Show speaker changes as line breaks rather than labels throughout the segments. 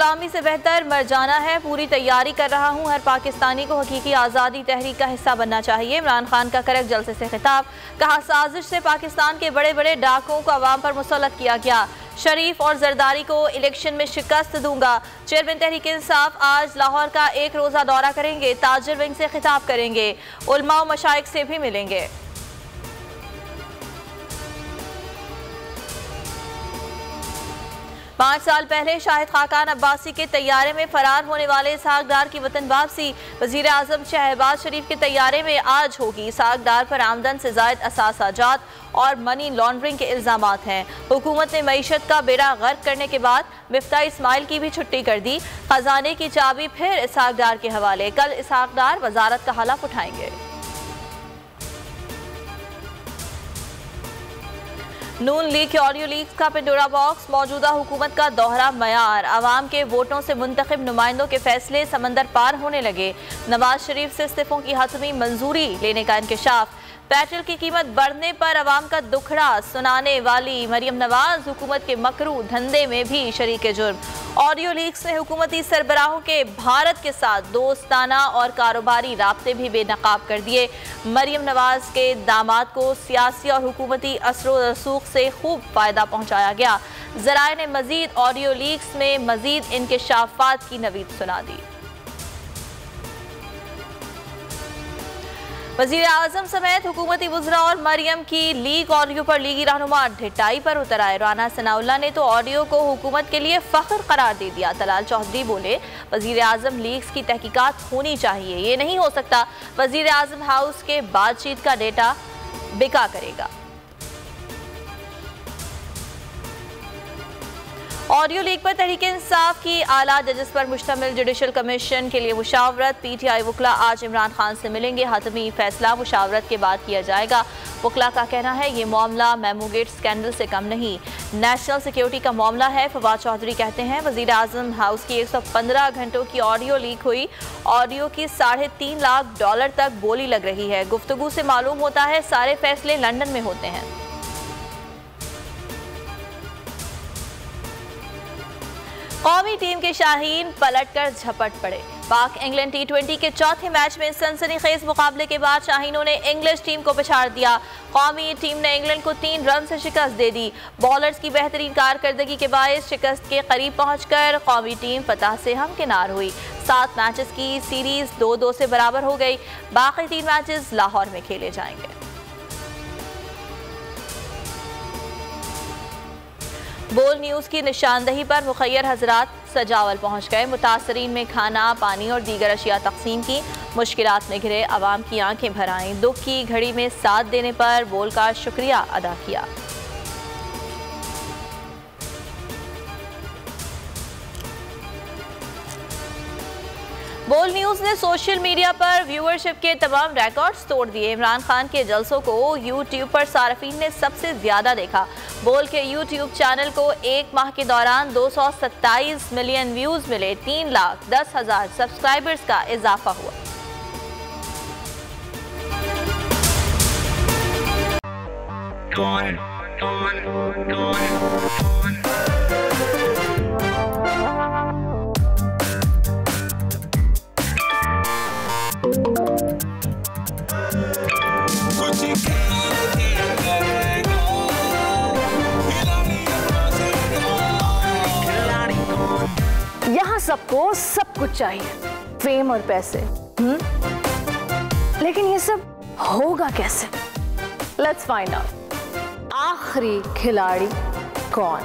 गुलामी से बेहतर मर जाना है, पूरी तैयारी कर रहा हूँ। हर पाकिस्तानी को हकीकी आज़ादी तहरीक का हिस्सा बनना चाहिए। इमरान खान का करक जलसे से खिताब। कहा, साजिश से पाकिस्तान के बड़े बड़े डाकुओं को अवाम पर मुसल्लत किया गया। शरीफ और जरदारी को इलेक्शन में शिकस्त दूंगा। चेयरमैन तहरीक इंसाफ आज लाहौर का एक रोज़ा दौरा करेंगे। ताजिर विंग से खिताब करेंगे। उलमा और मशाइख से भी मिलेंगे। पाँच साल पहले शाहिद खाकान अब्बासी के तैयारे में फरार होने वाले इसहाक डार की वतन वापसी। वजीर आजम शहबाज शरीफ के तैयारे में आज होगी। इसहाक डार पर आमदन से जायद असासाजात और मनी लॉन्ड्रिंग के इल्जामात हैं। हुकूमत ने मईशत का बेड़ा गर्क करने के बाद मिफ्ता इस्माइल की भी छुट्टी कर दी। खजाने की चाबी फिर इसहाक डार के हवाले। कल इसहाक डार वजारत का हलफ उठाएंगे। नून लीग के ऑडियो लीक्स का पिंडोरा बॉक्स। मौजूदा हुकूमत का दोहरा मयार। आवाम के वोटों से मुंतखब नुमाइंदों के फैसले समंदर पार होने लगे। नवाज शरीफ से इस्तीफों की हतमी मंजूरी लेने का इंकशाफ। पेट्रोल की कीमत बढ़ने पर अवाम का दुखड़ा सुनाने वाली मरियम नवाज हुकूमत के मकरू धंधे में भी शरीक जुर्म। ऑडियो लीक्स ने हुकूमती सरबराहों के भारत के साथ दोस्ताना और कारोबारी राब्ते भी बेनकाब कर दिए। मरियम नवाज के दामाद को सियासी और हुकूमती असरो रसूख से खूब फायदा पहुंचाया गया। ज़राए ने मजीद ऑडियो लीक्स में मजीद इंकशाफात की नवीद सुना दी। वज़ीर आज़म समेत हुकूमती वज़रा और मरियम की लीग ऑडियो पर लीगी रहनुमा ढिटाई पर उतर आए। राना सनाउल्लाह ने तो ऑडियो को हुकूमत के लिए फ़ख्र करार दे दिया। तलाल चौधरी बोले, वज़ीर आज़म लीग्स की तहकीकात होनी चाहिए। ये नहीं हो सकता वज़ीर आज़म हाउस के बातचीत का डेटा बिका करेगा। ऑडियो लीक पर तहरीक इंसाफ की आला जजेस पर मुश्तमिल जुडिशल कमीशन के लिए मुशावरत। पीटीआई वकला आज इमरान खान से मिलेंगे। हतमी फैसला मुशावरत के बाद किया जाएगा। वकला का कहना है ये मामला मेमोगेट स्कैंडल से कम नहीं, नेशनल सिक्योरिटी का मामला है। फवाद चौधरी कहते हैं, वज़ीर आज़म हाउस की 115 घंटों की ऑडियो लीक हुई। ऑडियो की $3.5 लाख तक बोली लग रही है। गुफ्तगू से मालूम होता है सारे फैसले लंदन में होते हैं। कौमी टीम के शाहीन पलटकर झपट पड़े। पाक इंग्लैंड T20 के चौथे मैच में सनसनीखेज मुकाबले के बाद शाहीनों ने इंग्लिश टीम को पछाड़ दिया। कौमी टीम ने इंग्लैंड को 3 रन से शिकस्त दे दी। बॉलर्स की बेहतरीन कारकर्दगी के बायस शिकस्त के करीब पहुंचकर कौमी टीम फतह से हमकिनार हुई। 7 मैचेस की सीरीज 2-2 से बराबर हो गई। बाकी 3 मैचेस लाहौर में खेले जाएंगे। बोल न्यूज़ की निशानदही पर मुखैर हजरात सजावल पहुंच गए। मुतासरीन में खाना, पानी और दीगर अशिया तकसीम की। मुश्किलात में घिरे आवाम की आंखें भर आईं। दुख की घड़ी में साथ देने पर बोल का शुक्रिया अदा किया। बोल न्यूज़ ने सोशल मीडिया पर व्यूअरशिप के तमाम रिकॉर्ड्स तोड़ दिए। इमरान खान के जलसों को यूट्यूब पर सार्फिन ने सबसे ज्यादा देखा। बोल के यूट्यूब चैनल को एक माह के दौरान 227 मिलियन व्यूज मिले। 3,10,000 सब्सक्राइबर्स का इजाफा हुआ।
यहाँ सबको सब कुछ चाहिए, फेम और पैसे। लेकिन ये सब होगा कैसे? Let's find out. आखिरी खिलाड़ी कौन?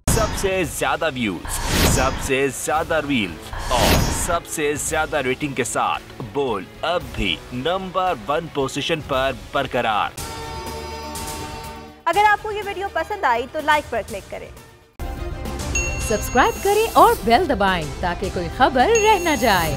सबसे ज्यादा व्यूज, सबसे ज्यादा रील्स और सबसे ज्यादा रेटिंग के साथ बोल अब भी नंबर 1 पोजीशन पर बरकरार।
अगर आपको ये वीडियो पसंद आई तो लाइक पर क्लिक करें,
सब्सक्राइब करें और बेल दबाएं ताकि कोई खबर रह न जाए।